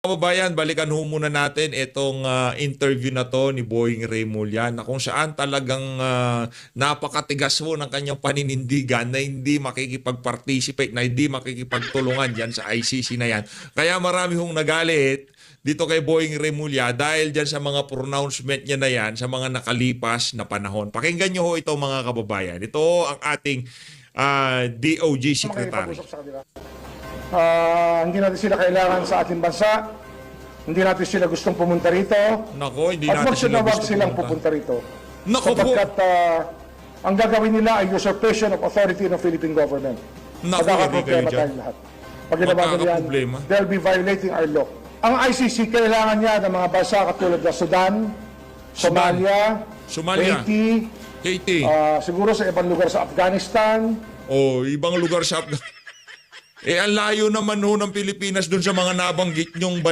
Kababayan, balikan ho muna natin itong interview na to ni Boying Remulla na kung saan talagang napakatigas ho ng kanyang paninindigan na hindi makikipag-participate, na hindi makikipagtulungan dyan sa ICC na yan. Kaya marami hong nagalit dito kay Boying Remulla dahil dyan sa mga pronouncement niya na yan sa mga nakalipas na panahon. Pakinggan nyo ho ito mga kababayan. Ito ang ating DOJ Secretary. Hindi natin sila kailangan sa ating bansa. Hindi natin sila gustong pumunta rito. Nako, hindi At natin sila wag gusto silang pumunta. pupunta rito. Nako po. Sapagkat ang gagawin nila ay usurpation of authority ng Philippine government. Nako, Magkakaproblema dyan. tayong lahat. Pag ginawa nila yan, Magkakaproblema. they'll be violating our law. Ang ICC kailangan niya ng mga bansa katulad ng Sudan, Somalia, Haiti, Haiti, siguro sa ibang lugar sa Afghanistan. o ibang lugar sa Afghanistan. Ang layo naman ho ng Pilipinas doon sa mga nabanggit nyong bansa.